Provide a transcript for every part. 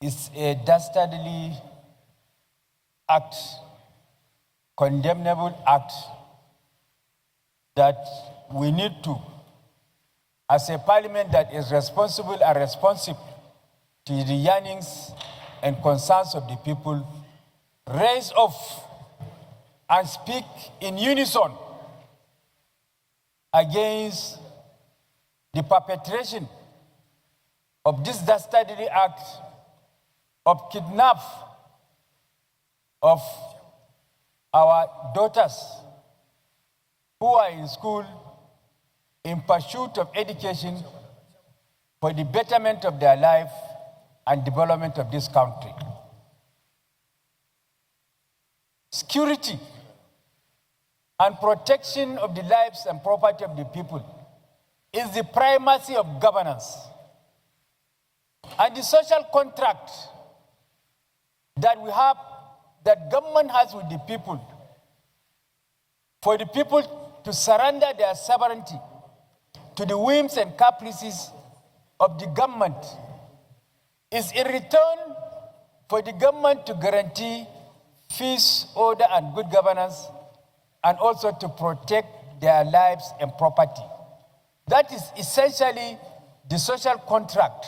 is a dastardly act, condemnable act that we need to, as a parliament that is responsible and responsive to the yearnings and concerns of the people, raise up and speak in unison against the perpetration of this dastardly act of kidnap of our daughters who are in school in pursuit of education for the betterment of their life and development of this country. Security and protection of the lives and property of the people is the primacy of governance. And the social contract that we have, that government has with the people, for the people to surrender their sovereignty to the whims and caprices of the government, is in return for the government to guarantee peace, order, and good governance, and also to protect their lives and property. That is essentially the social contract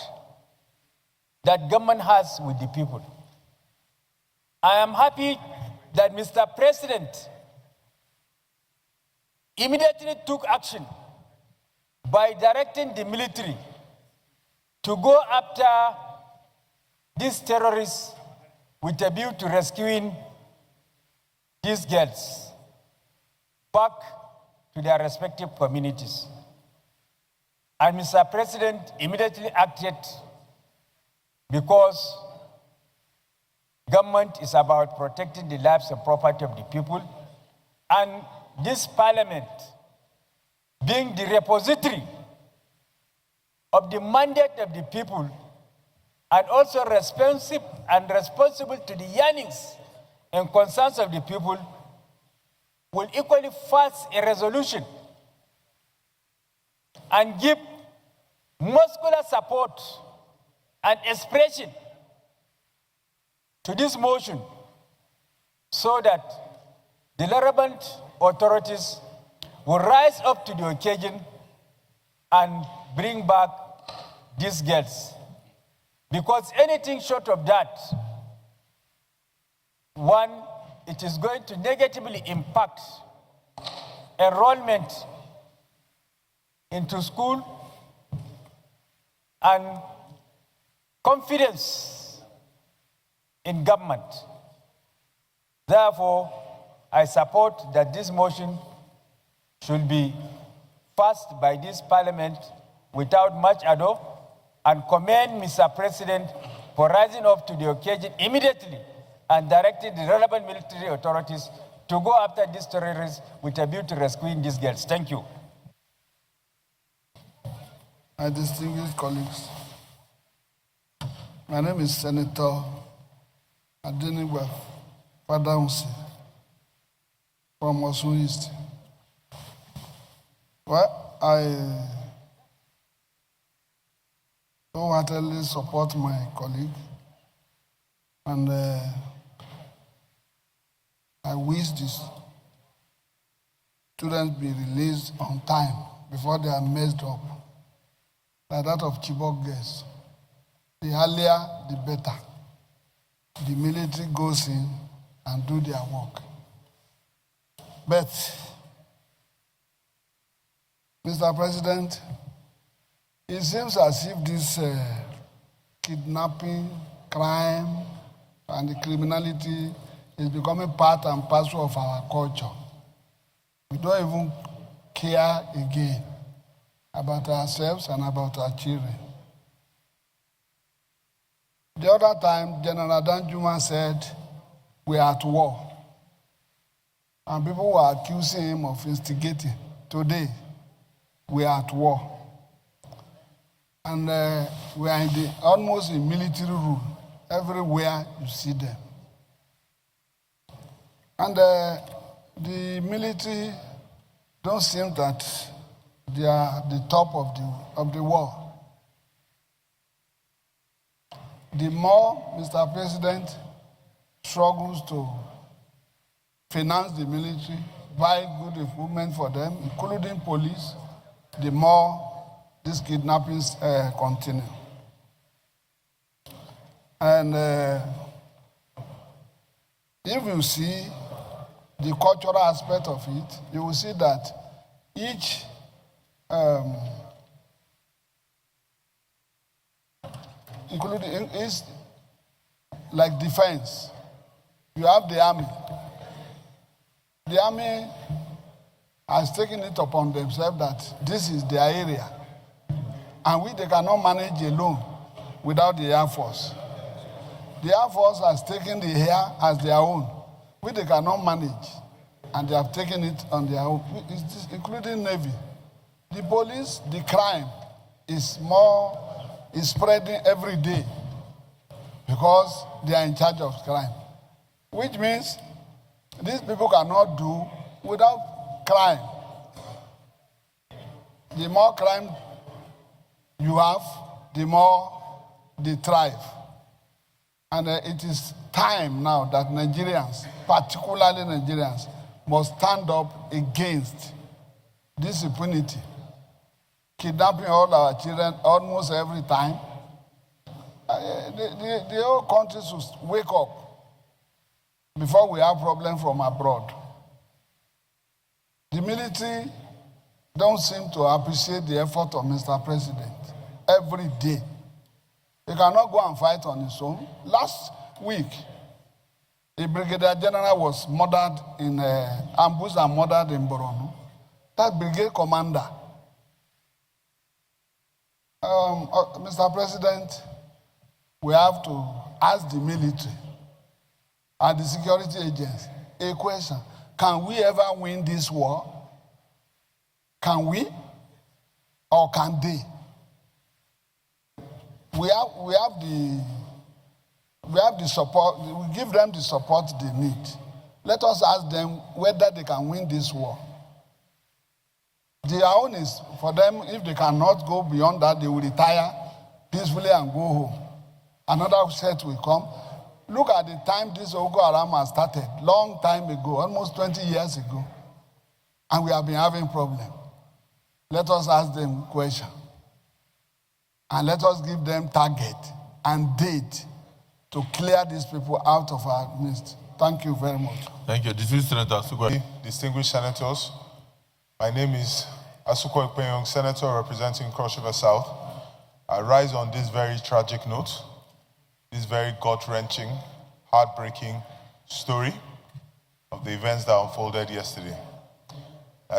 that government has with the people. I am happy that Mr. President immediately took action by directing the military to go after these terrorists with a view to rescuing these girls back to their respective communities. And Mr. President immediately acted because government is about protecting the lives and property of the people, and this parliament, being the repository of the mandate of the people, and also responsible to the yearnings and concerns of the people, will equally pass a resolution and give muscular support and expression to this motion, so that the relevant authorities will rise up to the occasion and bring back these girls. Because anything short of that, one, it is going to negatively impact enrollment into school and confidence in government. Therefore, I support that this motion should be passed by this parliament without much ado, and commend Mr. President for rising up to the occasion immediately and directing the relevant military authorities to go after these terrorists with a view to rescuing these girls. Thank you. My distinguished colleagues, my name is Senator Adeniwa Fadaunsi from Osun East. Well, I wholeheartedly support my colleague, and I wish these students be released on time before they are messed up, like that of Chibok girls. The earlier, the better. The military goes in and do their work. But, Mr. President, it seems as if this kidnapping, crime, and the criminality is becoming part and parcel of our culture. We don't even care again about ourselves and about our children. The other time, General Danjuma said, we are at war. And people were accusing him of instigating. Today, we are at war. And we are almost in military rule. Everywhere you see them. And the military don't seem that they are the top of the war. the more Mr. President struggles to finance the military, buy good equipment for them, including police, the more these kidnappings continue. And if you see the cultural aspect of it, you will see that each including is like defense. You have the army. The army has taken it upon themselves that this is their area. And they cannot manage alone without the Air Force. The Air Force has taken the air as their own, which they cannot manage. And they have taken it on their own, including Navy. The police, the crime is spreading every day because they are in charge of crime. Which means these people cannot do without crime. The more crime you have, the more they thrive. And it is time now that Nigerians, particularly Nigerians, must stand up against this impunity. Kidnapping all our children almost every time. The whole country should wake up before we have problems from abroad. The military don't seem to appreciate the effort of Mr. President every day. He cannot go and fight on his own. Last week, a brigadier general was murdered in ambush and murdered in Borno. That brigade commander, Mr. President, we have to ask the military and the security agents a question. Can we ever win this war? Can we? Or can they? We have the support, we give them the support they need. Let us ask them whether they can win this war. Their own is for them, if they cannot go beyond that, they will retire peacefully and go home. Another set will come. Look at the time this Boko Haram has started, long time ago, almost 20 years ago. And we have been having problems. Let us ask them questions. And let us give them target and date to clear these people out of our midst. Thank you very much. Thank you. Distinguished Senator Asukwe. Distinguished Senators, my name is Asukwe, Senator representing Cross River South. I rise on this very tragic note, this very gut-wrenching, heartbreaking story of the events that unfolded yesterday.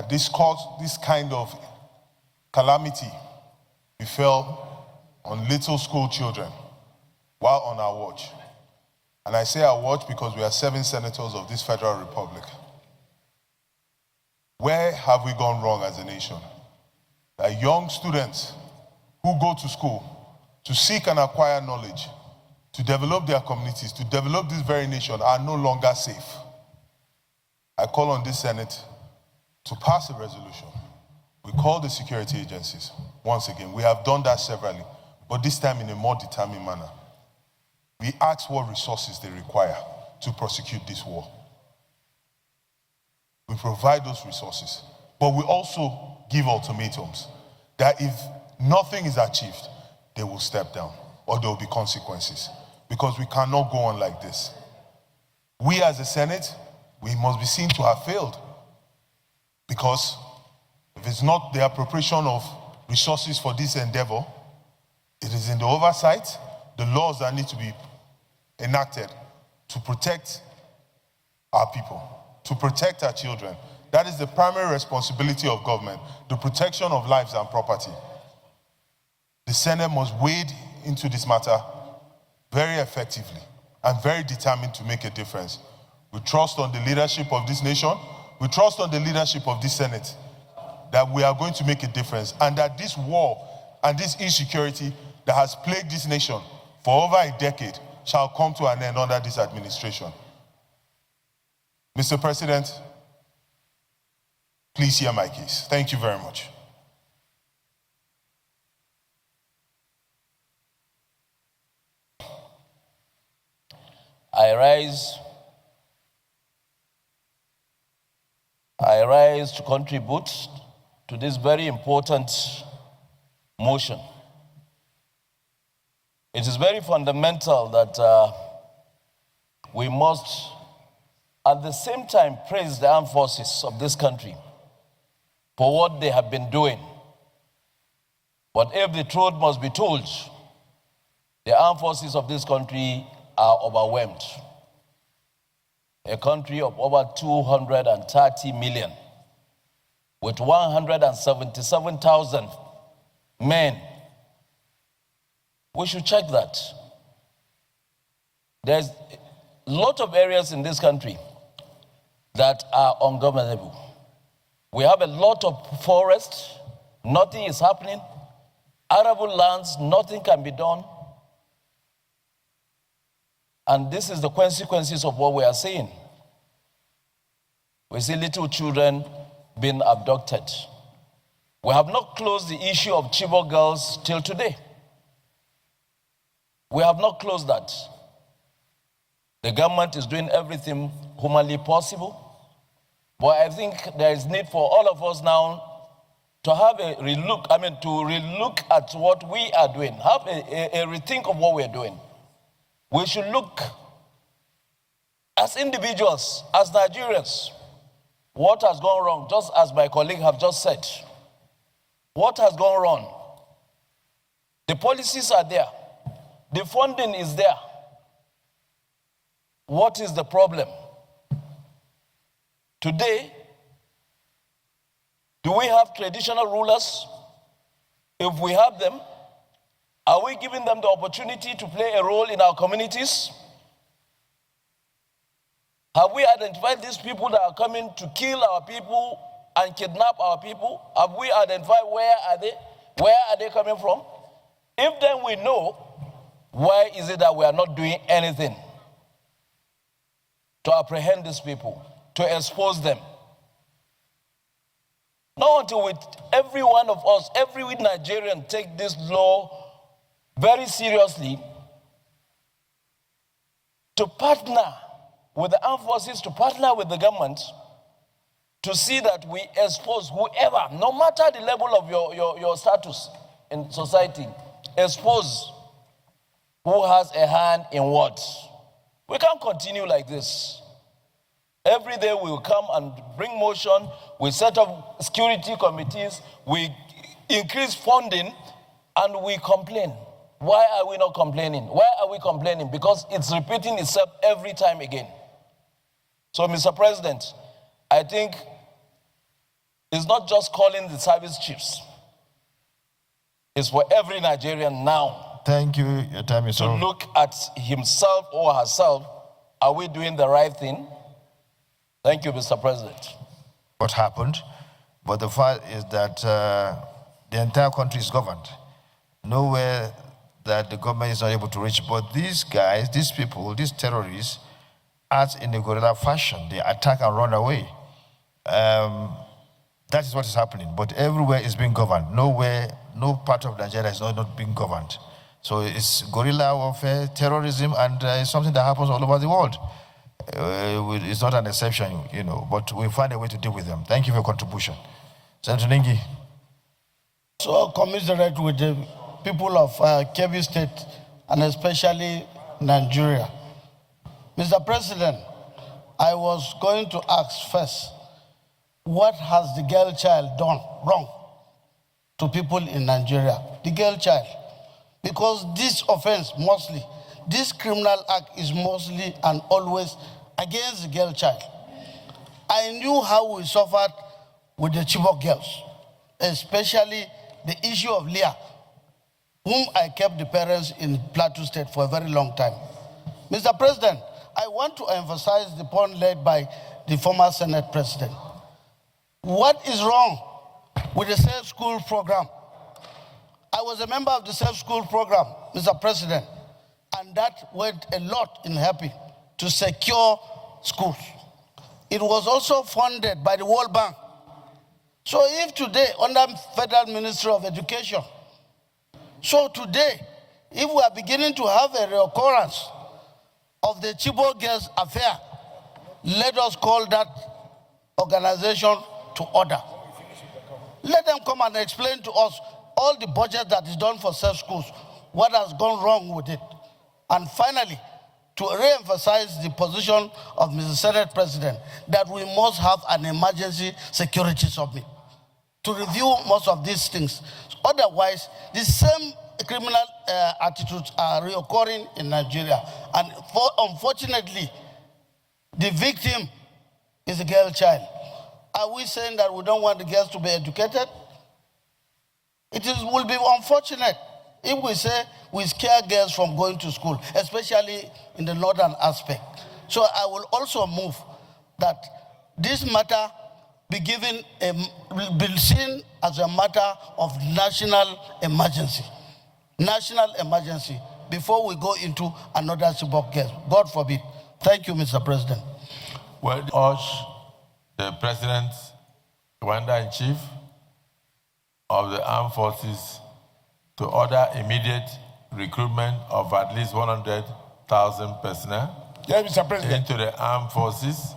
This kind of calamity befell on little school children while on our watch. And I say our watch because we are 7 senators of this federal republic. Where have we gone wrong as a nation? That young students who go to school to seek and acquire knowledge, to develop their communities, to develop this very nation are no longer safe. I call on this Senate to pass a resolution. We call the security agencies. Once again, we have done that severally, but this time in a more determined manner. We ask what resources they require to prosecute this war. We provide those resources, but we also give ultimatums that if nothing is achieved, they will step down or there will be consequences, because we cannot go on like this. We as a Senate, we must be seen to have failed, because if it's not the appropriation of resources for this endeavor, it is in the oversight, the laws that need to be enacted to protect our people, to protect our children. That is the primary responsibility of government, the protection of lives and property. The Senate must wade into this matter very effectively and very determined to make a difference. We trust on the leadership of this nation. We trust on the leadership of this Senate that we are going to make a difference, and that this war and this insecurity that has plagued this nation for over a decade shall come to an end under this administration. Mr. President, please hear my case. Thank you very much. I rise to contribute to this very important motion. It is very fundamental that we must at the same time praise the armed forces of this country for what they have been doing. But if the truth must be told, the armed forces of this country are overwhelmed. A country of over 230 million with 177,000 men. We should check that. There's a lot of areas in this country that are ungovernable. We have a lot of forests, nothing is happening. Arable lands, nothing can be done. And this is the consequences of what we are seeing. We see little children being abducted. We have not closed the issue of Chibok girls till today. We have not closed that. The government is doing everything humanly possible. But I think there is need for all of us now to have a relook, to relook at what we are doing, have a rethink of what we are doing. We should look as individuals, as Nigerians, what has gone wrong, just as my colleague have just said. What has gone wrong? The policies are there. The funding is there. What is the problem? Today, do we have traditional rulers? If we have them, are we giving them the opportunity to play a role in our communities? Have we identified these people that are coming to kill our people and kidnap our people? Have we identified where are they? Where are they coming from? If then we know, why is it that we are not doing anything to apprehend these people, to expose them? Not until every one of us, every Nigerian take this law very seriously, to partner with the armed forces, to partner with the government, to see that we expose whoever, no matter the level of your status in society, expose who has a hand in what. We can't continue like this. Every day we will come and bring motion, we set up security committees, we increase funding, and we complain. Why are we not complaining? Why are we complaining? Because it's repeating itself every time again. So, Mr. President, I think it's not just calling the service chiefs. It's for every Nigerian now. Thank you. Your time is to over. look at himself or herself. Are we doing the right thing? Thank you, Mr. President. What happened? But the fact is that the entire country is governed. Nowhere that the government is not able to reach. But these guys, these people, these terrorists, act in a guerrilla fashion. They attack and run away. That is what is happening. But everywhere is being governed. Nowhere, no part of Nigeria is not being governed. So it's guerrilla warfare, terrorism, and it's something that happens all over the world. It's not an exception, but we find a way to deal with them. Thank you for your contribution. Senator Ningi. So commiserate with the people of Kebbi State and especially Nigeria. Mr. President, I was going to ask first, what has the girl child done wrong to people in Nigeria? The girl child. Because this offense mostly, this criminal act is mostly and always against the girl child. I knew how we suffered with the Chibok girls, especially the issue of Leah, whom I kept the parents in Plateau State for a very long time. Mr. President, I want to emphasize the point led by the former Senate President. What is wrong with the Safe School program? I was a member of the Safe School program, Mr. President, and that went a lot in helping to secure schools. It was also funded by the World Bank. So if today, under Federal Ministry of Education, so today, if we are beginning to have a reoccurrence of the Chibok girls affair, let us call that organization to order. Let them come and explain to us all the budget that is done for safe schools, what has gone wrong with it. And finally, to re-emphasize the position of Mr. Senate President that we must have an emergency security summit to review most of these things. Otherwise, the same criminal attitudes are reoccurring in Nigeria. And unfortunately, the victim is a girl child. Are we saying that we don't want the girls to be educated? Will be unfortunate if we say we scare girls from going to school, especially in the northern aspect. So I will also move that this matter be seen as a matter of national emergency. National emergency before we go into another Chibok case. God forbid. Thank you, Mr. President. Well, urge the President, Commander-in-Chief of the Armed Forces to order immediate recruitment of at least 100,000 personnel Mr. President. into the armed forces.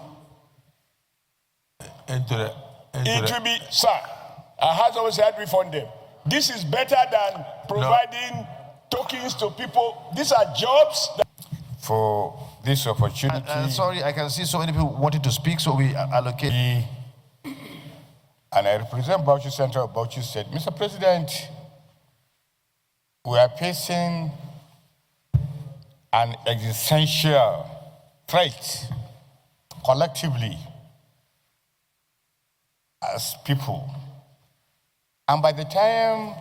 It will be, sir, I have always had reform them. This is better than providing tokens to people. These are jobs. For this opportunity. Sorry, I can see so many people wanting to speak, so we allocate. And I represent Bauchi Central of Bauchi State. Mr. President, we are facing an existential threat collectively as people. And by the time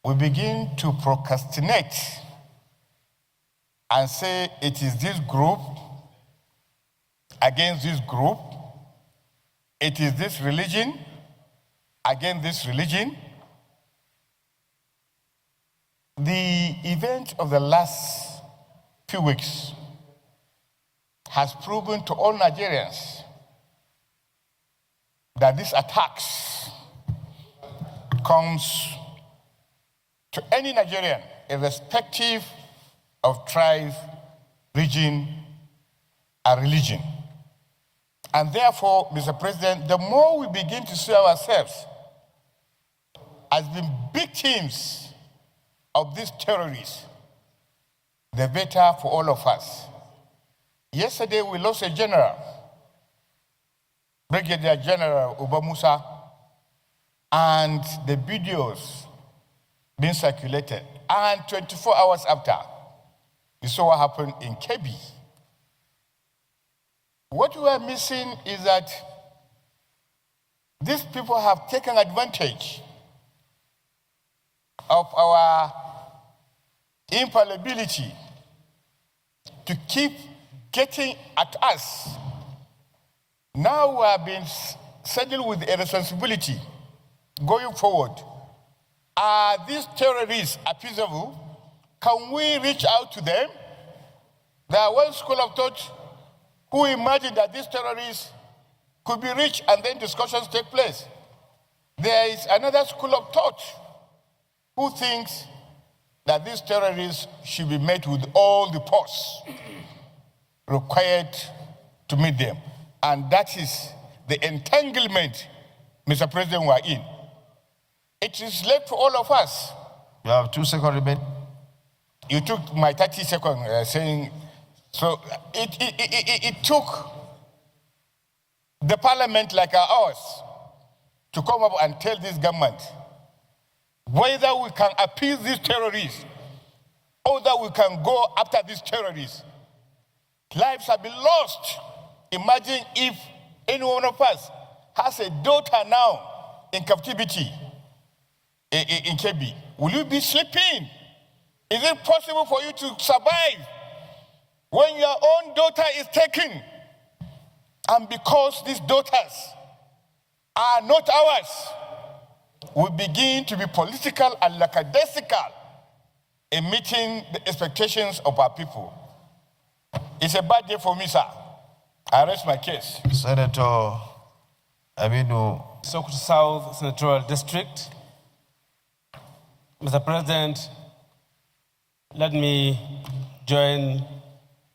we begin to procrastinate and say it is this group against this group, it is this religion against this religion, the event of the last few weeks has proven to all Nigerians that these attacks comes to any Nigerian, irrespective of tribe, region, and religion. And therefore, Mr. President, the more we begin to see ourselves as being victims of these terrorists, the better for all of us. Yesterday, we lost a general, Brigadier General Uba Musa, and the videos being circulated. And 24 hours after, we saw what happened in Kebbi. What we are missing is that these people have taken advantage of our infallibility to keep getting at us. Now we are being saddled with a responsibility going forward. Are these terrorists appeasable? Can we reach out to them? There are one school of thought who imagined that these terrorists could be reached and then discussions take place. There is another school of thought who thinks that these terrorists should be met with all the force required to meet them. And that is the entanglement, Mr. President, we are in. It is left for all of us. You have 2 seconds remaining. You took my 30 seconds saying, so it took the parliament like ours to come up and tell this government whether we can appease these terrorists or that we can go after these terrorists. Lives have been lost. Imagine if any one of us has a daughter now in captivity in Kebbi. Will you be sleeping? Is it possible for you to survive when your own daughter is taken? And because these daughters are not ours, we begin to be political and lackadaisical in meeting the expectations of our people. It's a bad day for me, sir. I rest my case. Senator Aminu. Sokoto South Senatorial District. Mr. President, let me join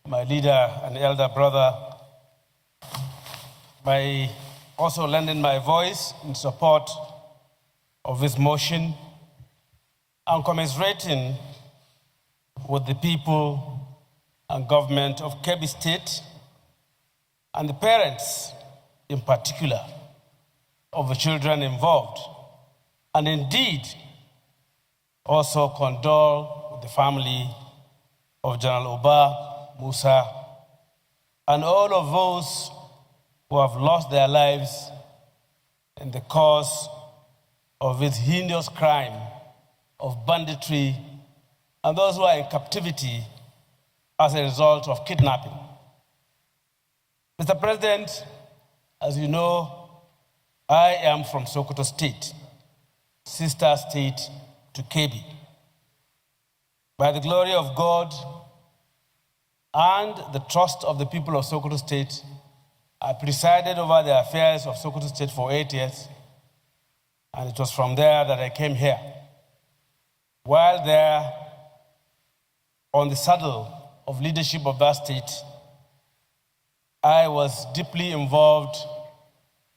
my leader and elder brother, by also lending my voice in support of this motion and commiserating with the people and government of Kebbi State and the parents in particular of the children involved, and indeed also condole with the family of General Oba Musa and all of those who have lost their lives in the course of this heinous crime of banditry and those who are in captivity as a result of kidnapping. Mr. President, as you know, I am from Sokoto State, sister state to Kebbi. By the glory of God and the trust of the people of Sokoto State, I presided over the affairs of Sokoto State for 8 years, and it was from there that I came here. While there, on the saddle of leadership of that state, I was deeply involved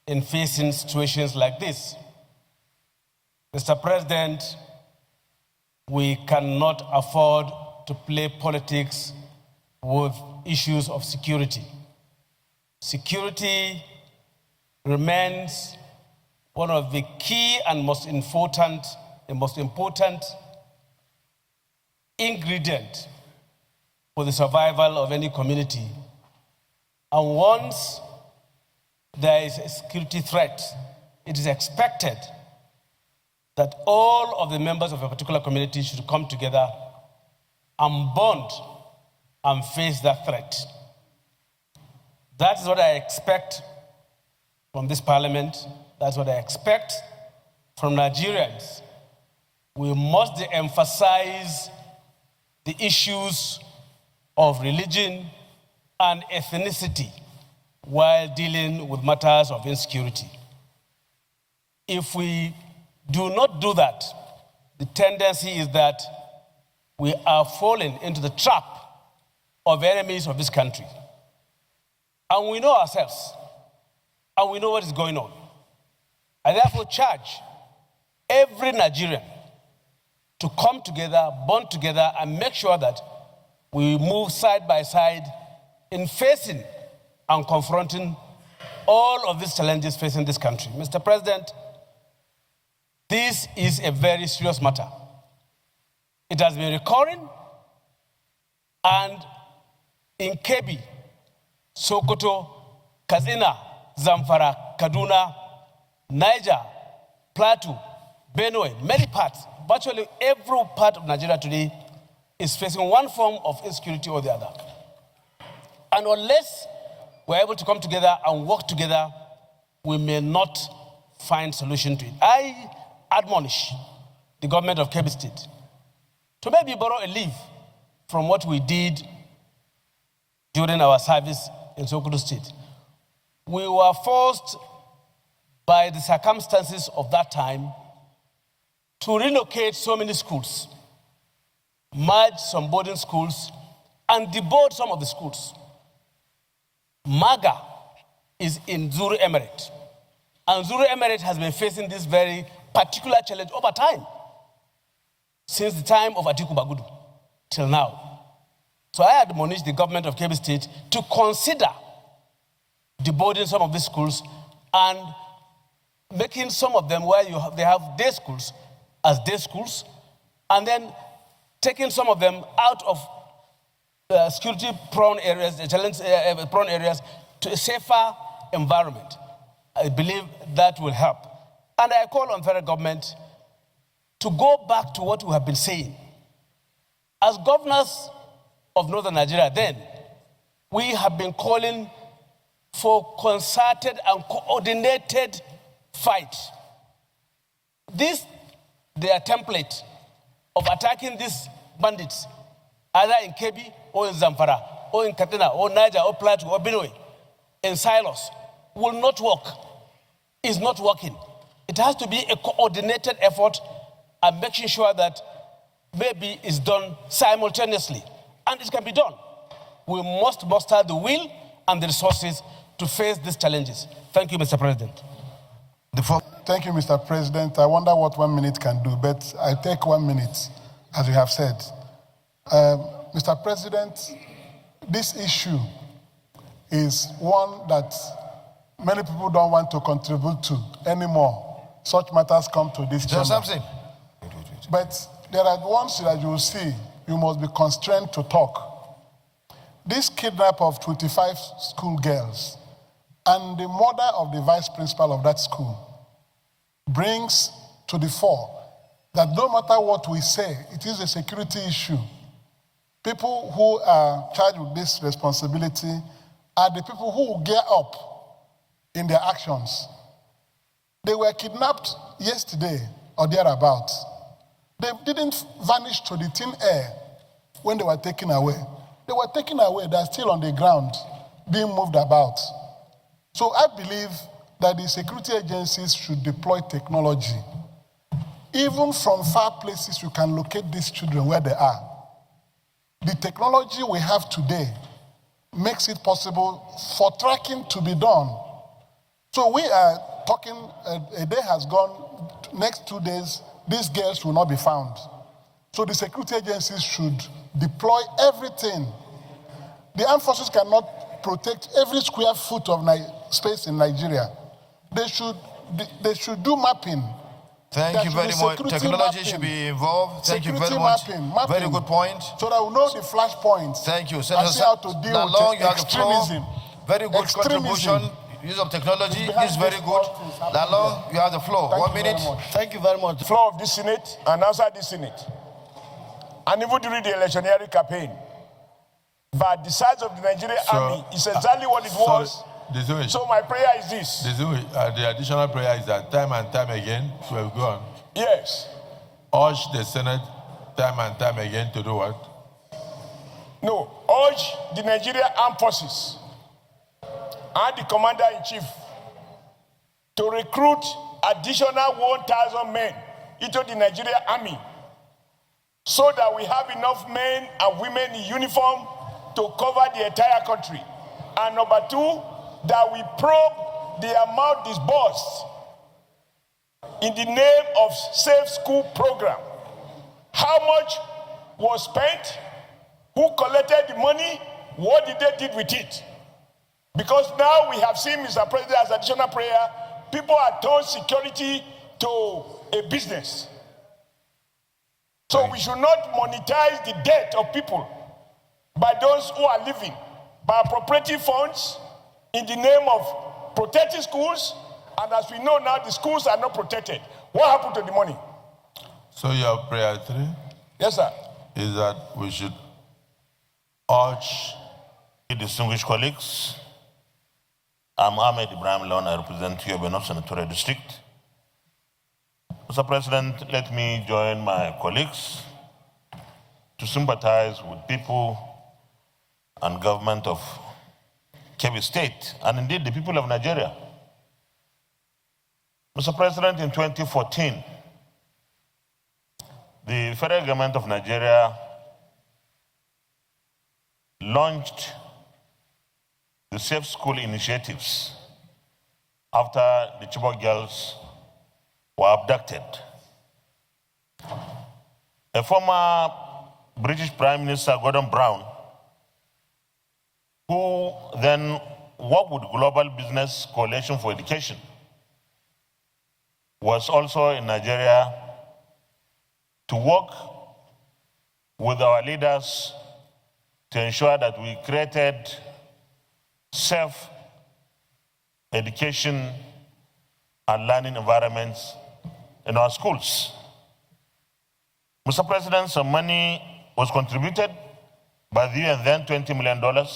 in facing situations like this. Mr. President, we cannot afford to play politics with issues of security. Security remains one of the key and most important ingredient for the survival of any community. And once there is a security threat, it is expected that all of the members of a particular community should come together and bond and face that threat. That is what I expect from this parliament. That's what I expect from Nigerians. We must de-emphasize the issues of religion and ethnicity while dealing with matters of insecurity. If we do not do that, the tendency is that we are falling into the trap of enemies of this country. And we know ourselves, and we know what is going on. I therefore charge every Nigerian to come together, bond together, and make sure that we move side by side in facing and confronting all of these challenges facing this country. Mr. President, this is a very serious matter. It has been recurring, and in Kebbi, Sokoto, Katsina, Zamfara, Kaduna, Niger, Plateau, Benue, many parts, virtually every part of Nigeria today is facing one form of insecurity or the other. And unless we're able to come together and work together, we may not find solution to it. I admonish the government of Kebbi State to maybe borrow a leaf from what we did during our service in Sokoto State. We were forced by the circumstances of that time to relocate so many schools, merge some boarding schools, and deboard some of the schools. Maga is in Zuru Emirate, and Zuru Emirate has been facing this very particular challenge over time, since the time of Atiku Bagudu till now. So I admonish the government of Kebbi State to consider deboarding some of these schools and making some of them where they have day schools as day schools, and then taking some of them out of security-prone areas, challenge-prone areas, to a safer environment. I believe that will help. And I call on federal government to go back to what we have been saying. As governors of Northern Nigeria then, we have been calling for concerted and coordinated fight. Their template of attacking these bandits, either in Kebbi or in Zamfara or in Katsina or Niger or Plateau or Benue, in silos, will not work. It's not working. It has to be a coordinated effort and making sure that maybe it's done simultaneously. And it can be done. we must muster the will and the resources to face these challenges. Thank you, Mr. President. Thank you, Mr. President. I wonder what 1 minute can do, but I take 1 minute, as you have said. Mr. President, this issue is one that many people don't want to contribute to anymore. Such matters come to this chamber. Something. But there are ones that you will see, you must be constrained to talk. This kidnap of 25 school girls and the murder of the vice principal of that school brings to the fore that no matter what we say, it is a security issue. People who are charged with this responsibility are the people who will gear up in their actions. They were kidnapped yesterday or thereabouts. They didn't vanish to the thin air when they were taken away. They were taken away, they're still on the ground, being moved about. So I believe that the security agencies should deploy technology. Even from far places, you can locate these children where they are. The technology we have today makes it possible for tracking to be done. So we are talking, a day has gone, next 2 days, these girls will not be found. So the security agencies should deploy everything. The armed forces cannot protect every square foot of space in Nigeria. They should do mapping. Thank you very much. Technology should be involved. Thank you very much. Mapping. Very good point. So that we know the flash points. Thank you. And see how to deal with extremism. Very good contribution. Use of technology is very good. Lalong, you have the floor. 1 minute. Thank you very much. The floor of the Senate and outside the Senate. And even during the electionary campaign. But the size of the Nigerian army is exactly what it was. So my prayer is this. The additional prayer is that time and time again, we have gone. Yes. Urge the Senate time and time again to do what? No, urge the Nigerian Armed Forces and the Commander-in-Chief to recruit additional 1,000 men into the Nigerian Army so that we have enough men and women in uniform to cover the entire country. And number two, that we probe the amount disbursed in the name of Safe School Program. How much was spent? Who collected the money? What did they do with it? Because now we have seen, Mr. President, as additional prayer, people have turned security to a business. So we should not monetize the death of people by those who are living by appropriating funds in the name of protecting schools, and as we know now, the schools are not protected. What happened to the money? So your prayer 3? Yes, sir. Is that we should urge Distinguished colleagues, I'm Ahmed Ibrahim Lon, I represent Kebbi North Senatorial District. Mr. President, let me join my colleagues to sympathize with people and government of Kebbi State, and indeed the people of Nigeria. Mr. President, in 2014, the federal government of Nigeria launched the Safe School initiatives after the Chibok girls were abducted. A former British Prime Minister, Gordon Brown, who then worked with Global Business Coalition for Education, was also in Nigeria to work with our leaders to ensure that we created safe education and learning environments in our schools. Mr. President, some money was contributed by the UN then, $20 million.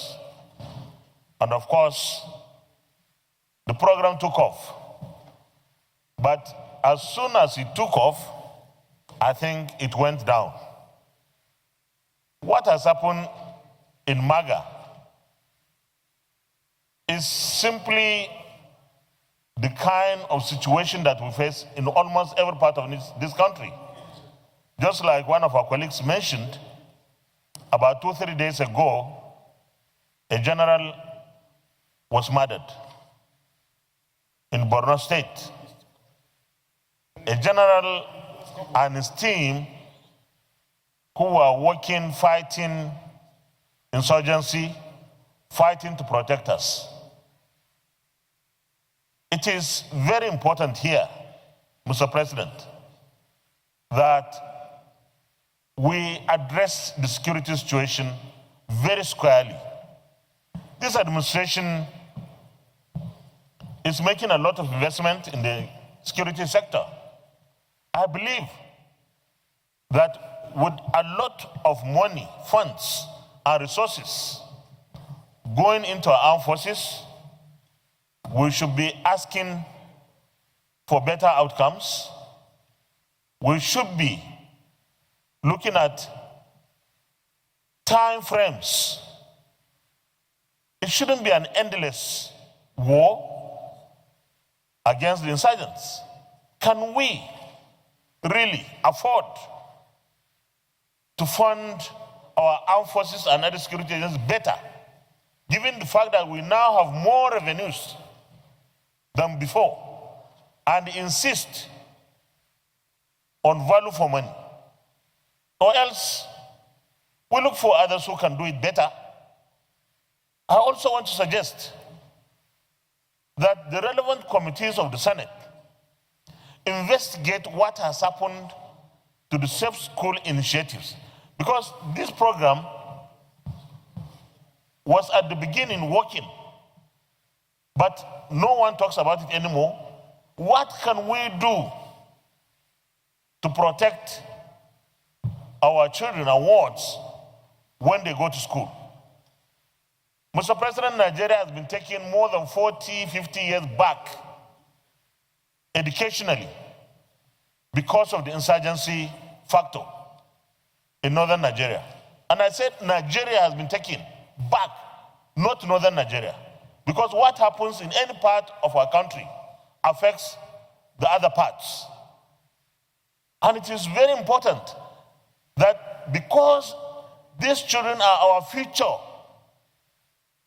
And of course, the program took off. But as soon as it took off, I think it went down. What has happened in MAGA is simply the kind of situation that we face in almost every part of this country. Just like one of our colleagues mentioned, about 2-3 days ago, a general was murdered in Borno State. A general and his team who were working, fighting insurgency, fighting to protect us. It is very important here, Mr. President, that we address the security situation very squarely. This administration is making a lot of investment in the security sector. I believe that with a lot of money, funds, and resources going into our armed forces, we should be asking for better outcomes. We should be looking at time frames. It shouldn't be an endless war against the insurgents. Can we really afford to fund our armed forces and other security agencies better, given the fact that we now have more revenues than before, and insist on value for money? Or else we look for others who can do it better. I also want to suggest that the relevant committees of the Senate investigate what has happened to the safe school initiatives. Because this program was at the beginning working, but no one talks about it anymore. What can we do to protect our children, our wards, when they go to school? Mr. President, Nigeria has been taking more than 40, 50 years back educationally because of the insurgency factor in northern Nigeria. And I said Nigeria has been taken back, not northern Nigeria. Because what happens in any part of our country affects the other parts. And it is very important that because these children are our future,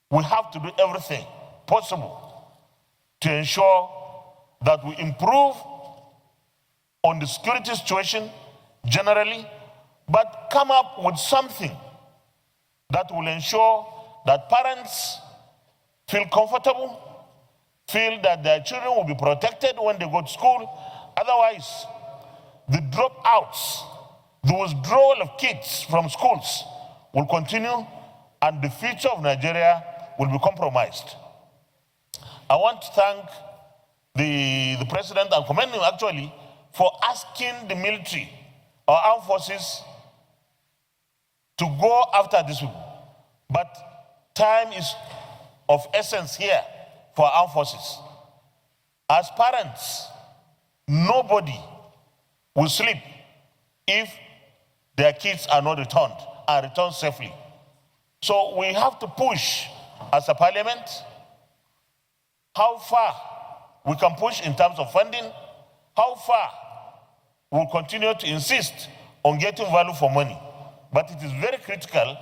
we have to do everything possible to ensure that we improve on the security situation generally, but come up with something that will ensure that parents feel comfortable, feel that their children will be protected when they go to school. Otherwise, the dropouts, the withdrawal of kids from schools will continue, and the future of Nigeria will be compromised. I want to thank the president and commend him actually for asking the military or armed forces to go after these people. But time is of essence here for armed forces. As parents, nobody will sleep if their kids are not returned and returned safely. So we have to push as a parliament how far we can push in terms of funding, how far we'll continue to insist on getting value for money. But it is very critical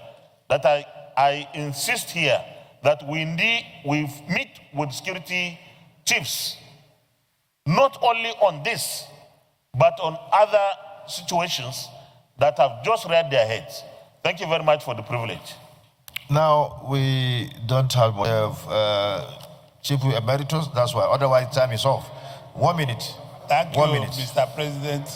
that I insist here that we meet with security chiefs, not only on this, but on other situations that have just reared their heads. Thank you very much for the privilege. Now, we don't have Chief Emeritus, that's why, otherwise time is off. 1 minute. Thank you, Mr. President.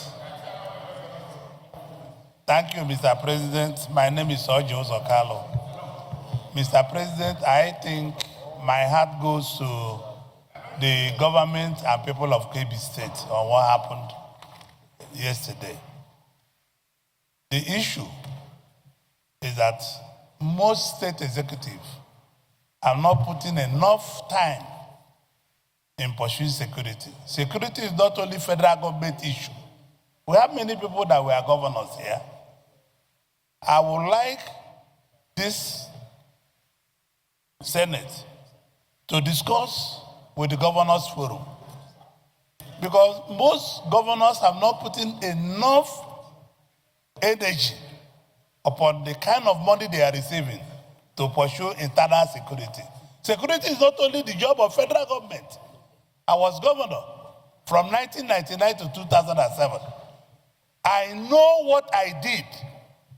Thank you, Mr. President. My name is Ojo Zokalo. Mr. President, I think my heart goes to the government and people of Kebbi State on what happened yesterday. The issue is that most state executives are not putting enough time in pursuing security. Security is not only federal government issue. We have many people that were governors here. I would like this Senate to discuss with the governors forum, because most governors have not put in enough energy upon the kind of money they are receiving to pursue internal security. Security is not only the job of federal government. I was governor from 1999 to 2007. I know what I did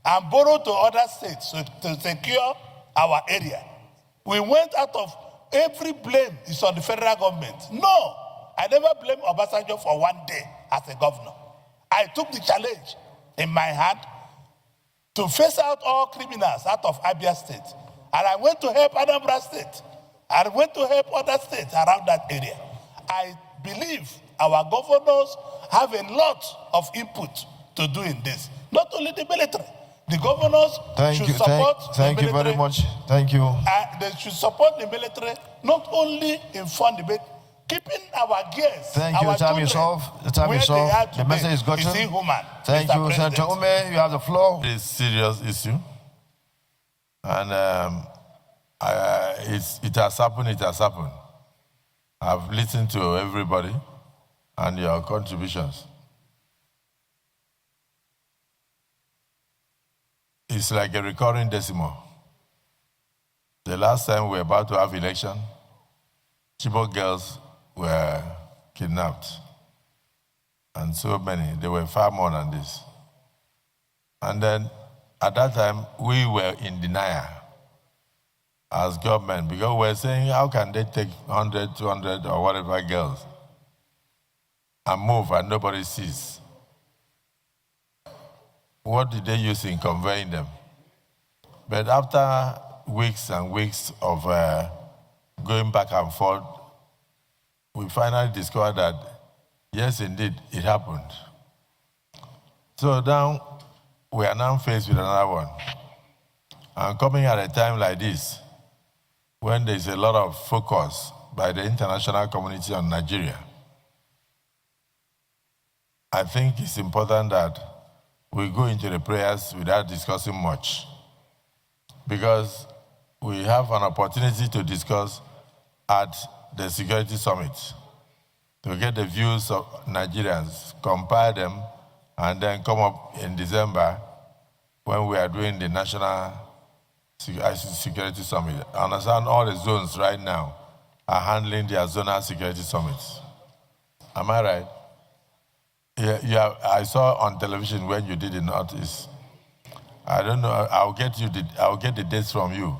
and borrowed to other states to secure our area. We went out of every blame is on the federal government. No, I never blamed Obasanjo for one day as a governor. I took the challenge in my hand to face out all criminals out of Abia State. And I went to help Anambra State. I went to help other states around that area. I believe our governors have a lot of input to do in this. Not only the military. The governors should support the military. Thank you very much. Thank you. They should support the military, not only in fund debate, keeping our gears. Thank you. Our Time is off. The time is off. The message is gotten. Is inhuman. Thank Mr. you, President. Senator Ume. You have the floor. It's a serious issue. And it has happened, it has happened. I've listened to everybody and your contributions. It's like a recurring decimal. The last time we were about to have election, Chibok girls were kidnapped. And so many, they were far more than this. And then at that time, we were in denial as government because we were saying, how can they take 100, 200 or whatever girls and move and nobody sees? What did they use in conveying them? But after weeks and weeks of going back and forth, we finally discovered that, yes, indeed, it happened. So now, we are now faced with another one. And coming at a time like this, when there's a lot of focus by the international community on Nigeria, I think it's important that we go into the prayers without discussing much, because we have an opportunity to discuss at the Security Summit, to get the views of Nigerians, compile them, and then come up in December when we are doing the National Security Summit. I understand all the zones right now are handling their zonal security summits. Am I right? Yeah, I saw on television when you did the Northeast. I don't know, I'll get the dates from you.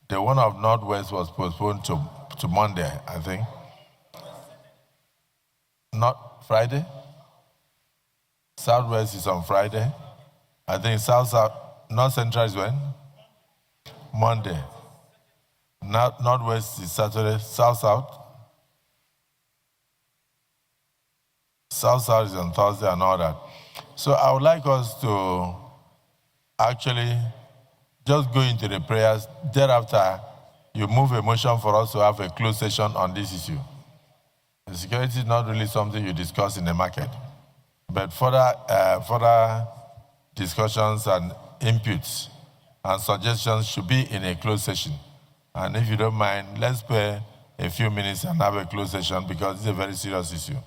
The one of Northwest was postponed to Monday, I think. Not Friday? Southwest is on Friday. I think South, North Central is when? Monday. Northwest is Saturday. South. South is on Thursday and all that. So I would like us to actually just go into the prayers. Thereafter, you move a motion for us to have a closed session on this issue. The security is not really something you discuss in the market, but further discussions and inputs and suggestions should be in a closed session. And if you don't mind, let's spare a few minutes and have a closed session, because it's a very serious issue.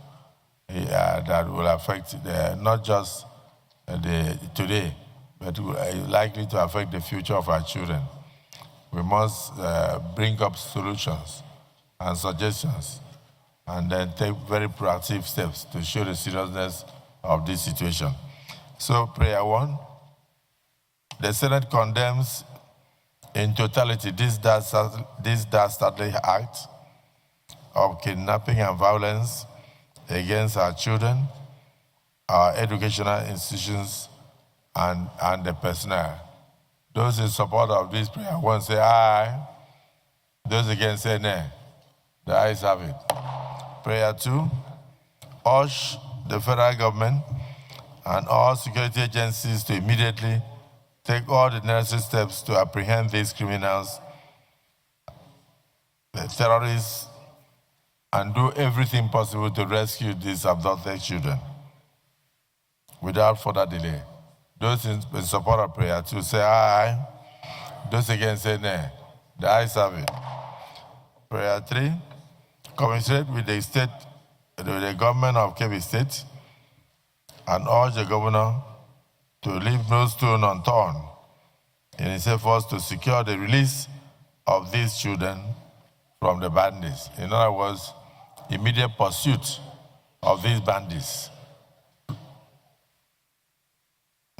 That will affect not just today, but likely to affect the future of our children. We must bring up solutions and suggestions, and then take very proactive steps to show the seriousness of this situation. So, prayer one, the Senate condemns in totality this dastardly act of kidnapping and violence against our children, our educational institutions, and the personnel. Those in support of this prayer, one say aye. Those against say nay. The ayes have it. Prayer two, urge the federal government and all security agencies to immediately take all the necessary steps to apprehend these criminals, the terrorists, and do everything possible to rescue these abducted children without further delay. Those in support of prayer two say aye. Those against say nay. The ayes have it. Prayer three, commiserate with the government of Kebbi State and urge the governor to leave no stone unturned in its efforts to secure the release of these children from the bandits. In other words, immediate pursuit of these bandits.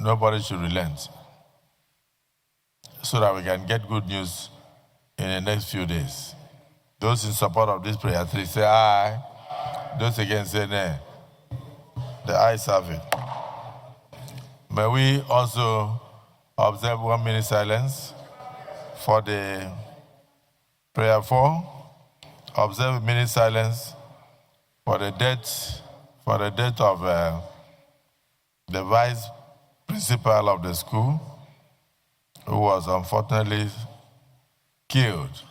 Nobody should relent, so that we can get good news in the next few days. Those in support of this prayer, three say aye. Those against say nay. The ayes have it. May we also observe 1 minute silence for the prayer 4. Observe a minute silence for the death of the vice principal of the school, who was unfortunately killed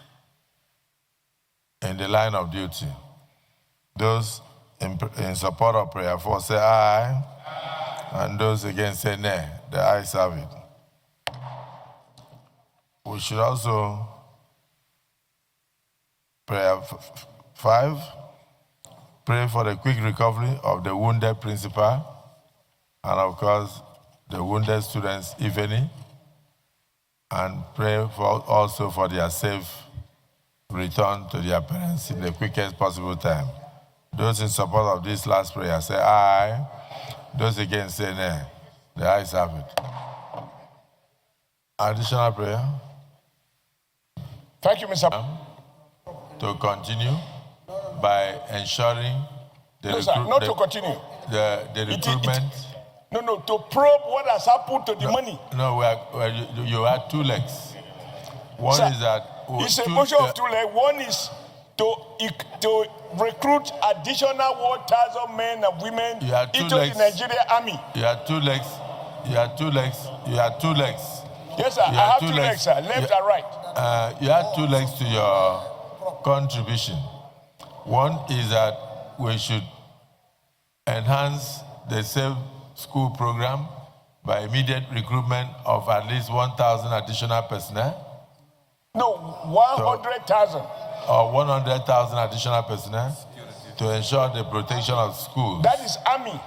in the line of duty. Those in support of prayer 4 say aye, and those against say nay. The ayes have it. We should also, prayer 5, pray for the quick recovery of the wounded principal, and of course, the wounded students, if any, and pray also for their safe return to their parents in the quickest possible time. Those in support of this last prayer say aye. Those against say nay. The ayes have it. Additional prayer. Thank you, Mr. To continue by ensuring the No, sir, not to continue. The recruitment. No, to probe what has happened to the money. No, you had 2 legs. One Sir, is that it's a motion of 2 legs. One is to recruit additional 1,000 men and women into the Nigerian army. You had 2 legs. You had 2 legs. You had 2 legs. Yes, sir. I have 2 legs, sir. Left and right. You had 2 legs to your contribution. One is that we should enhance the Safe School program by immediate recruitment of at least 1,000 additional personnel. No, 100,000. Or 100,000 additional personnel to ensure the protection of schools. That is army.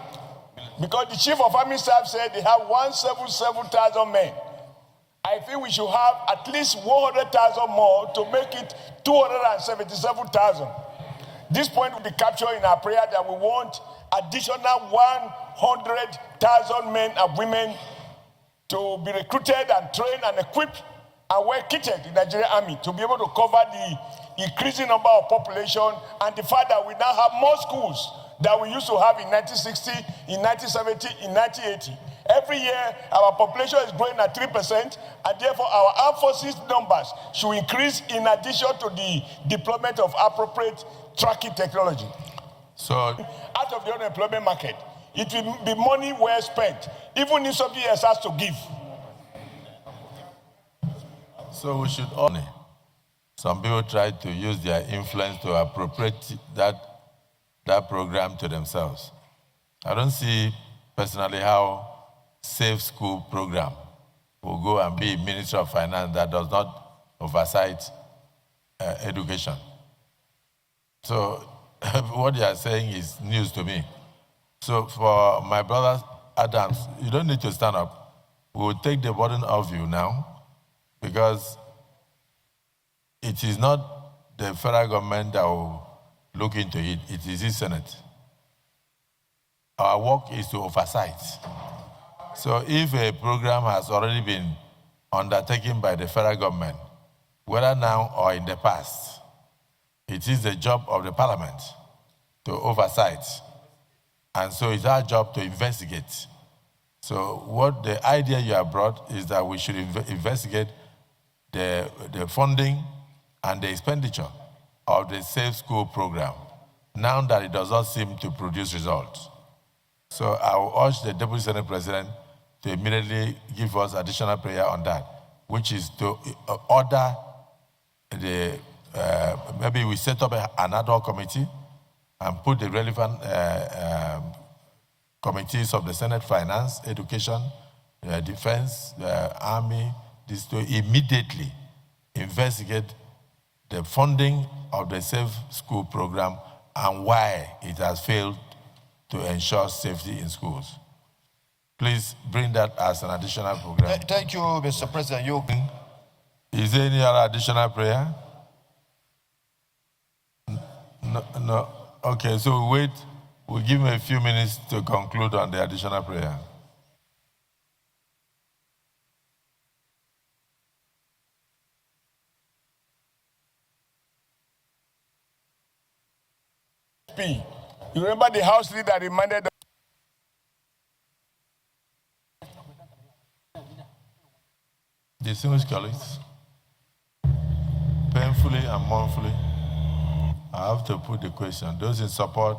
Because the chief of army staff said they have 177,000 men. I think we should have at least 100,000 more to make it 277,000. This point will be captured in our prayer that we want additional 100,000 men and women to be recruited and trained and equipped and well kitted in the Nigerian army to be able to cover the increasing number of population and the fact that we now have more schools than we used to have in 1960, in 1970, in 1980. Every year, our population is growing at 3%, and therefore our armed forces numbers should increase in addition to the deployment of appropriate tracking technology. So, out of the unemployment market, it will be money well spent, even if somebody else has to give. So we should only. Some people try to use their influence to appropriate that program to themselves. I don't see personally how Safe School program will go and be Ministry of Finance that does not oversight education. So what you are saying is news to me. So for my brother Adams, you don't need to stand up. We will take the burden off you now, because it is not the federal government that will look into it. It is the Senate. Our work is to oversight. So if a program has already been undertaken by the federal government, whether now or in the past, it is the job of the parliament to oversight. And so it's our job to investigate. So what the idea you have brought is that we should investigate the funding and the expenditure of the Safe School program, now that it does not seem to produce results. So I will urge the Deputy Senate President to immediately give us additional prayer on that, which is to order the, maybe we set up an ad hoc committee and put the relevant committees of the Senate Finance, Education, Defense, Army, this to immediately investigate the funding of the Safe School program and why it has failed to ensure safety in schools. please bring that as an additional program. Thank you, Mr. President. Is there any other additional prayer? No. Okay, so wait. We'll give him a few minutes to conclude on the additional prayer. You remember the House leader reminded Distinguished colleagues, painfully and mournfully, I have to put the question. Those in support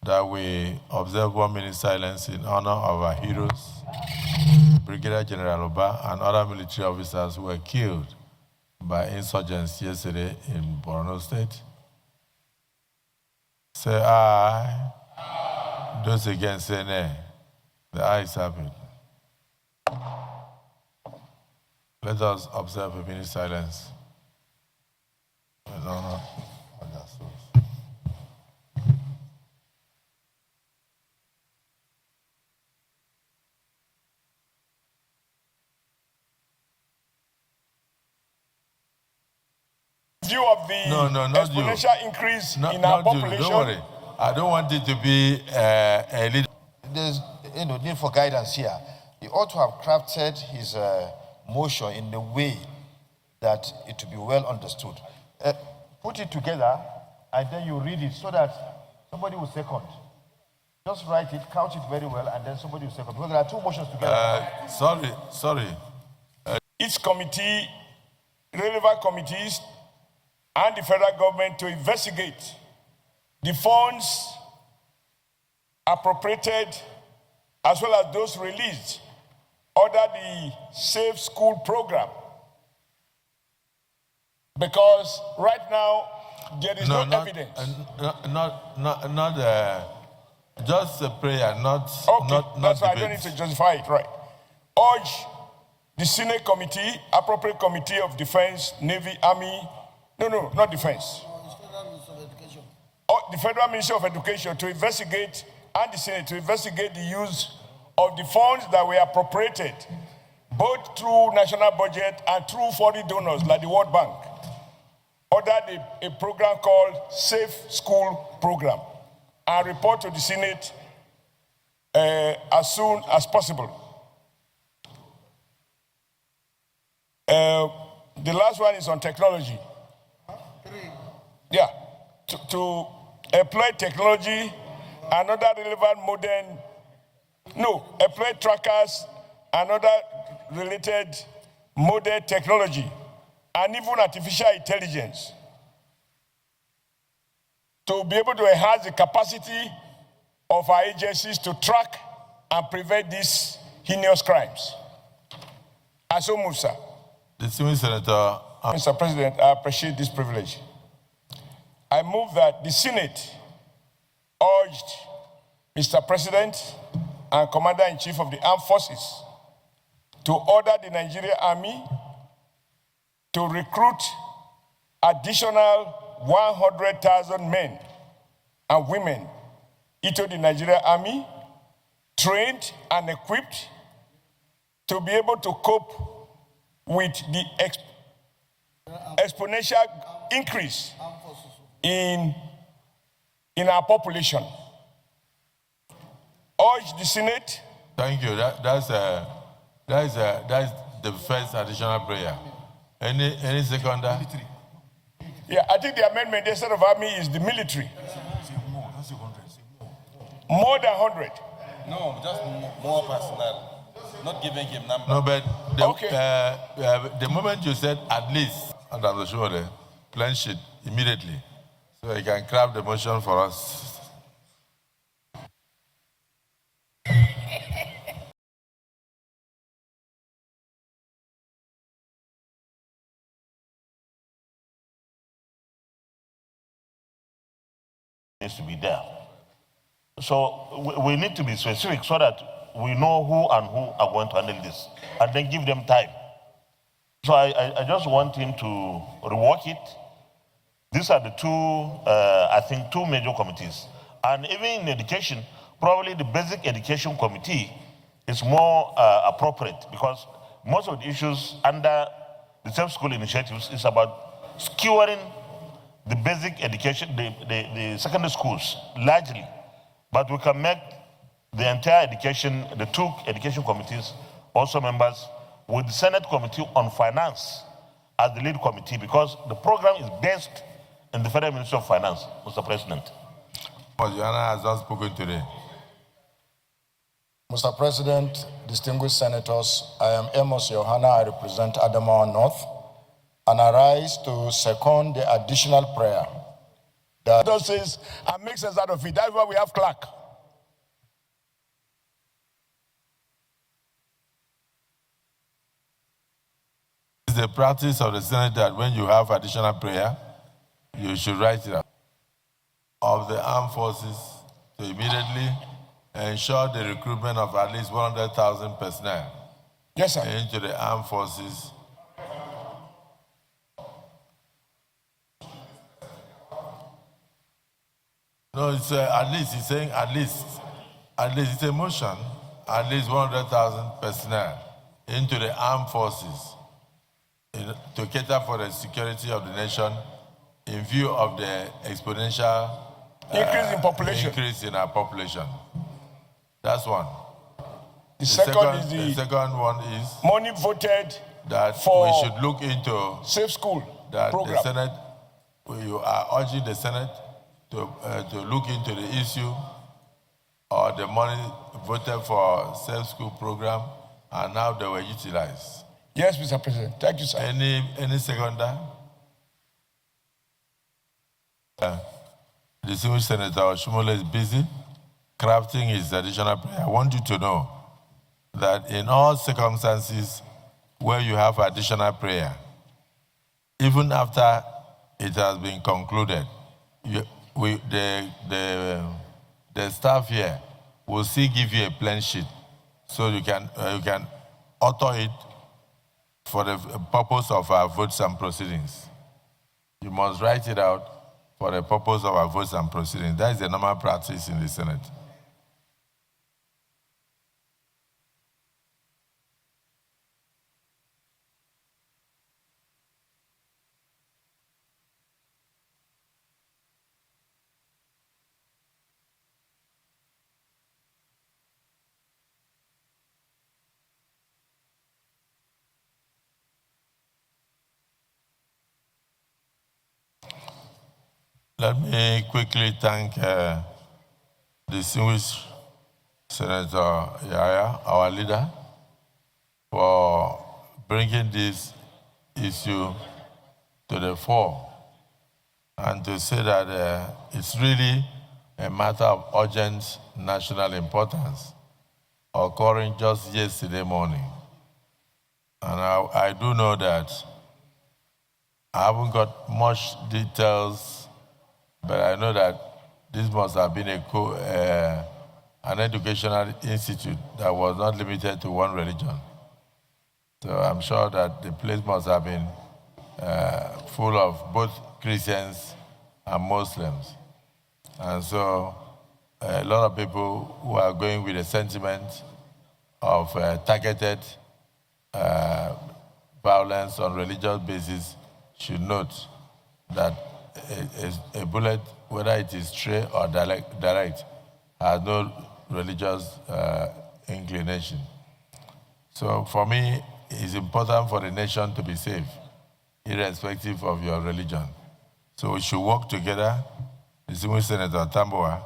that we observe 1 minute silence in honor of our heroes, Brigadier General Oba and other military officers who were killed by insurgents yesterday in Borno State. Say aye. Those against say nay. The ayes have it. Let us observe a minute silence in honor of their souls. View of the exponential increase in our population. Don't worry. I don't want it to be a leader. There's need for guidance here. He ought to have crafted his motion in a way that it will be well understood. Put it together and then you read it so that somebody will second. Just write it, couch it very well, and then somebody will second. Because there are two motions together. Sorry. Each committee, relevant committees, and the federal government to investigate the funds appropriated as well as those released under the Safe School program. Because right now, there is no evidence. Just a prayer, not that's why debate. I don't need to justify it, right? Urge the Senate Committee, appropriate Committee of Defense, Navy, Army, no, not Defense. The Federal Ministry of Education to investigate, and the Senate to investigate the use of the funds that were appropriated, both through national budget and through foreign donors like the World Bank, under a program called Safe School Program, and report to the Senate as soon as possible. The last one is on technology. Yeah, to employ technology and other relevant employ trackers and other related modern technology and even artificial intelligence to be able to enhance the capacity of our agencies to track and prevent these heinous crimes. I so move, sir. Distinguished Senator. Mr. President, I appreciate this privilege. I move that the Senate urged Mr. President and Commander-in-Chief of the Armed Forces to order the Nigerian Army to recruit additional 100,000 men and women into the Nigerian Army, trained and equipped to be able to cope with the exponential increase in our population. Urge the Senate. Thank you. That's the first additional prayer. Any seconder? Yeah, I think the amendment instead of army is the military. More than 100. No, just more personnel. Not giving him number. No, but the moment you said at least, and I'm sure the plan sheet immediately, so you can craft the motion for us. Needs to be there. So we need to be specific so that we know who and who are going to handle this, and then give them time. So I just want him to rework it. These are the two major committees. And even in education, probably the basic education committee is more appropriate because most of the issues under the Safe School initiatives is about securing the basic education, the secondary schools largely. But we can make the entire education, the two education committees, also members, with the Senate Committee on Finance as the lead committee because the program is based in the Federal Ministry of Finance, Mr. President. Joanna has just spoken today. Mr. President, distinguished senators, I am Amos Johanna. I represent Adamawa North, and I rise to second the additional prayer that says and makes sense out of it. That's why we have clerk. It's the practice of the Senate that when you have additional prayer, you should write it out. Of the armed forces to immediately ensure the recruitment of at least 100,000 personnel. Yes, sir. Into the armed forces. No, it's at least, he's saying at least it's a motion, at least 100,000 personnel into the armed forces to cater for the security of the nation in view of the exponential increase in our population. That's one. The second is the second one is money voted that for we should look into Safe School that program. the Senate. You are urging the Senate to look into the issue or the money voted for Safe School program and now they were utilized. Yes, Mr. President. Thank you, sir. Any seconder? The distinguished Senator Shumole is busy crafting his additional prayer. I want you to know that in all circumstances where you have additional prayer, even after it has been concluded, the staff here will still give you a plain sheet so you can author it for the purpose of our votes and proceedings. You must write it out for the purpose of our votes and proceedings. That is the normal practice in the Senate. Let me quickly thank distinguished Senator Yaya, our leader, for bringing this issue to the fore and to say that it's really a matter of urgent national importance occurring just yesterday morning. And I do know that I haven't got much details, but I know that this must have been an educational institute that was not limited to one religion. So I'm sure that the place must have been full of both Christians and Muslims. And so a lot of people who are going with a sentiment of targeted violence on religious basis should note that a bullet, whether it is stray or direct, has no religious inclination. So for me, it's important for the nation to be safe, irrespective of your religion. So we should work together, distinguished Senator Tamboa,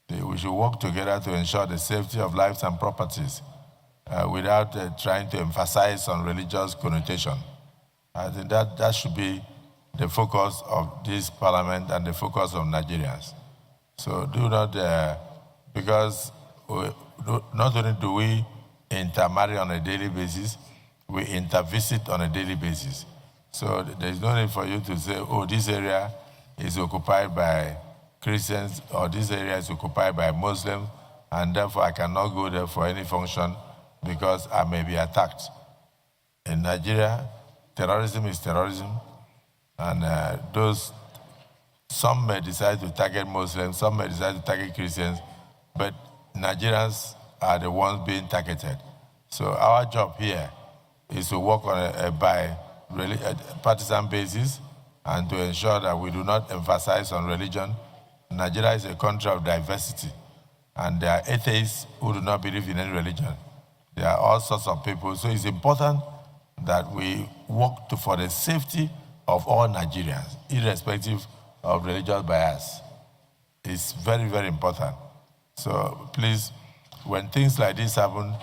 we should work together to ensure the safety of lives and properties without trying to emphasize on religious connotation. I think that should be the focus of this parliament and the focus of Nigerians. So do not, because not only do we intermarry on a daily basis, we intervisit on a daily basis. So there's no need for you to say, oh, this area is occupied by Christians or this area is occupied by Muslims, and therefore I cannot go there for any function because I may be attacked. In Nigeria, terrorism is terrorism. And some may decide to target Muslims, some may decide to target Christians, but Nigerians are the ones being targeted. So our job here is to work on a partisan basis and to ensure that we do not emphasize on religion. Nigeria is a country of diversity, and there are atheists who do not believe in any religion. There are all sorts of people. So it's important that we work for the safety of all Nigerians, irrespective of religious bias. It's very, very important. So please, when things like this happen,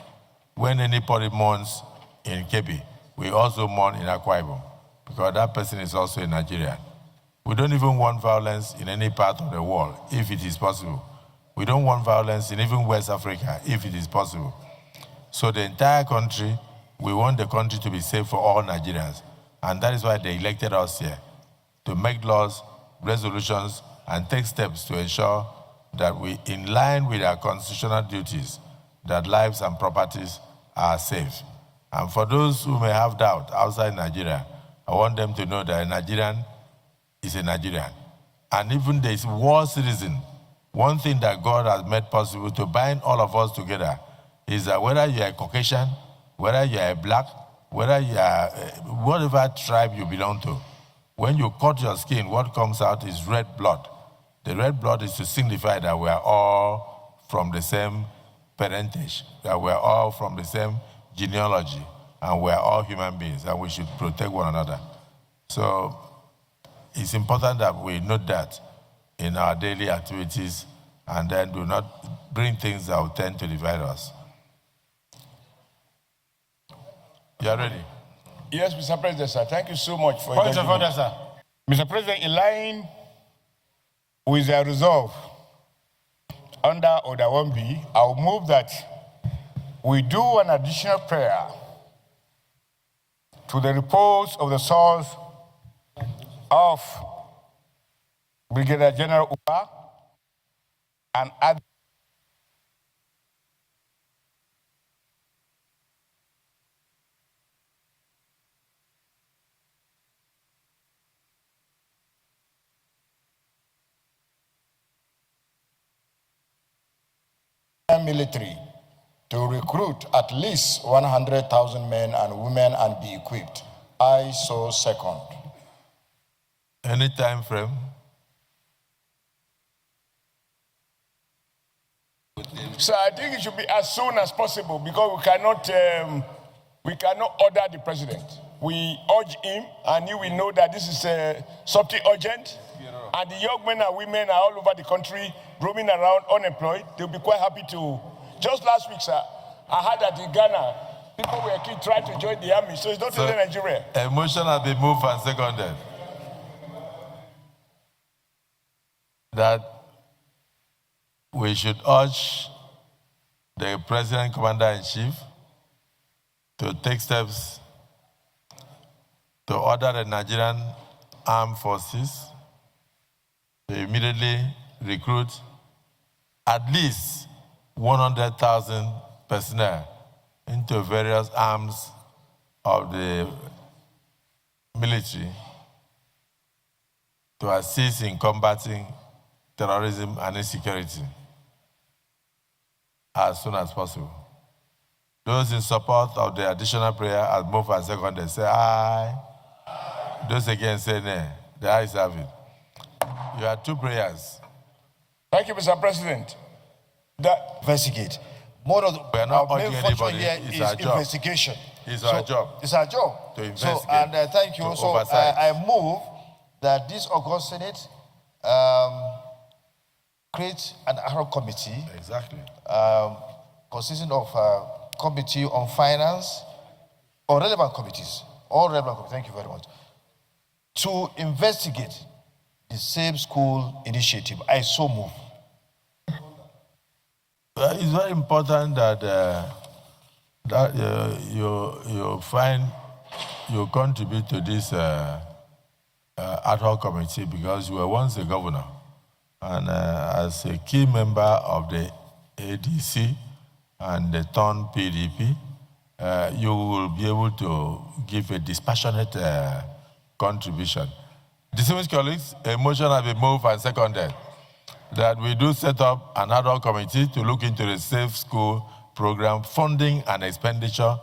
when anybody mourns in Kebbi, we also mourn in Akwa Ibom, because that person is also a Nigerian. We don't even want violence in any part of the world, if it is possible. We don't want violence in even West Africa, if it is possible. So the entire country, we want the country to be safe for all Nigerians. And that is why they elected us here, to make laws, resolutions, and take steps to ensure that we, in line with our constitutional duties, that lives and properties are safe. And for those who may have doubt outside Nigeria, I want them to know that a Nigerian is a Nigerian. And even the war citizen, one thing that God has made possible to bind all of us together is that whether you are a Caucasian, whether you are a black, whether you are whatever tribe you belong to, when you cut your skin, what comes out is red blood. The red blood is to signify that we are all from the same parentage, that we are all from the same genealogy, and we are all human beings, and we should protect one another. So it's important that we note that in our daily activities, and then do not bring things that will tend to divide us. You are ready? Yes, Mr. President, sir. Thank you so much for Point of order, sir. Mr. President, in line with the resolve under Order 1B, I will move that we do an additional prayer to the repose of the souls of Brigadier General Uba and other military to recruit at least 100,000 men and women and be equipped. I so second. Any time frame? So I think it should be as soon as possible, because we cannot order the president. We urge him, and he will know that this is something urgent. And the young men and women are all over the country roaming around unemployed. They'll be quite happy to. Just last week, sir, I heard that in Ghana, people were trying to join the army, so it's not only Nigeria. A motion has been moved and seconded that we should urge the President Commander-in-Chief to take steps to order the Nigerian Armed Forces to immediately recruit at least 100,000 personnel into various arms of the military to assist in combating terrorism and insecurity as soon as possible. Those in support of the additional prayer as moved and seconded say aye. Those against say nay. The ayes have it. You have two prayers. Thank you, Mr. President. Investigate. More of we are not our main urging function anybody. here It's is our job. investigation. It's our job. It's our job. To investigate. So, and thank you. So I move that this August Senate create an ad hoc committee. Exactly. Consisting of committee on finance, or relevant committees, all relevant committees. Thank you very much. To investigate the Safe School initiative. I so move. It's very important that you contribute to this ad hoc committee, because you were once a governor, and as a key member of the ADC and the TON PDP, you will be able to give a dispassionate contribution. Distinguished colleagues, a motion has been moved and seconded that we do set up an ad hoc committee to look into the Safe School program, funding and expenditure,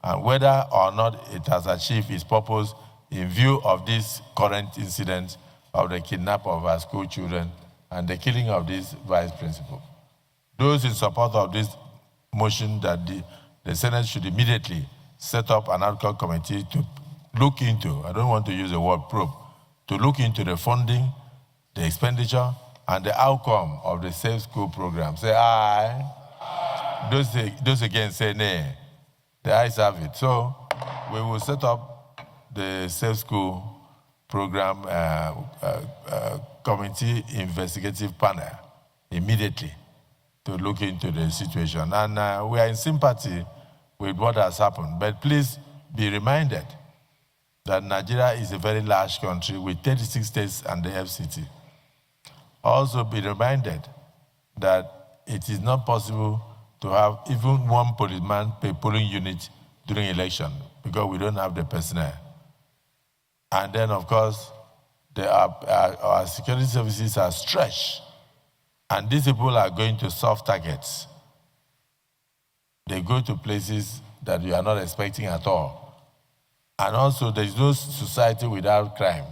and whether or not it has achieved its purpose in view of this current incident of the kidnap of our school children and the killing of this vice principal. Those in support of this motion that the Senate should immediately set up an ad hoc committee to look into, I don't want to use the word probe, to look into the funding, the expenditure, and the outcome of the Safe School program. Say aye. Those again say nay. The ayes have it. So we will set up the Safe School program committee investigative panel immediately to look into the situation. And we are in sympathy with what has happened. But please be reminded that Nigeria is a very large country with 36 states and the FCT. Also be reminded that it is not possible to have even one policeman per polling unit during election because we don't have the personnel. And then, of course, our security services are stretched. And these people are going to soft targets. They go to places that you are not expecting at all. And also, there is no society without crime.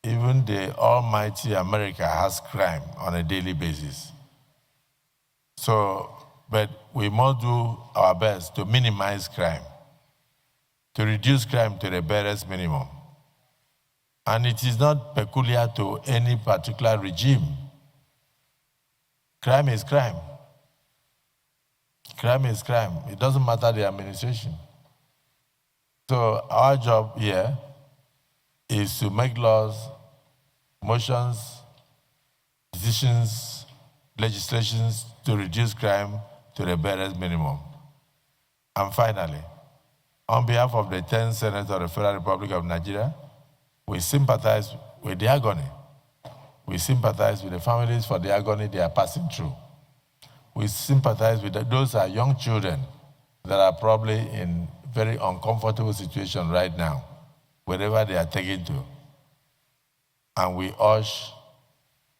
Even the almighty America has crime on a daily basis. So, but we must do our best to minimize crime, to reduce crime to the barest minimum. And it is not peculiar to any particular regime. Crime is crime. Crime is crime. It doesn't matter the administration. So our job here is to make laws, motions, decisions, legislations to reduce crime to the barest minimum. And finally, on behalf of the 10th Senate of the Federal Republic of Nigeria, we sympathize with the agony. We sympathize with the families for the agony they are passing through. We sympathize with those are young children that are probably in very uncomfortable situation right now, wherever they are taken to. And we urge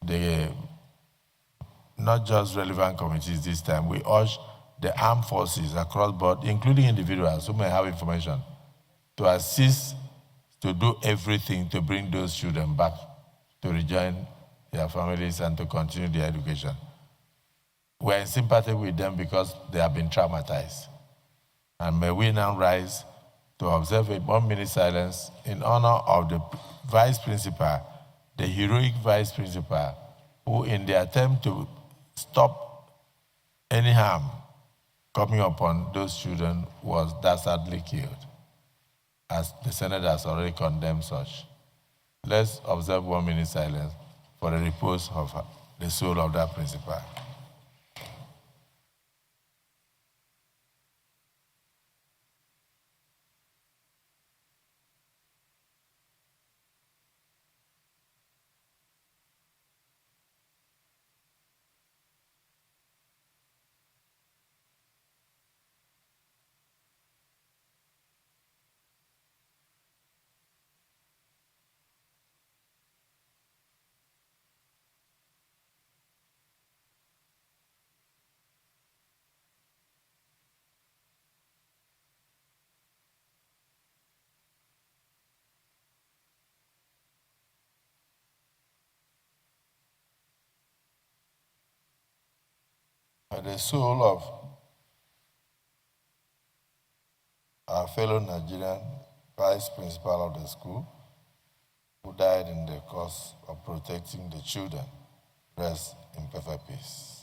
the, not just relevant committees this time, we urge the armed forces across board, including individuals who may have information, to assist to do everything to bring those children back to rejoin their families and to continue their education. We're in sympathy with them because they have been traumatized. And may we now rise to observe a 1-minute silence in honor of the vice principal, the heroic vice principal, who in the attempt to stop any harm coming upon those children was dastardly killed, as the Senate has already condemned such. Let's observe 1-minute silence for the repose of the soul of that principal. The soul of our fellow Nigerian vice principal of the school, who died in the course of protecting the children, rest in perfect peace.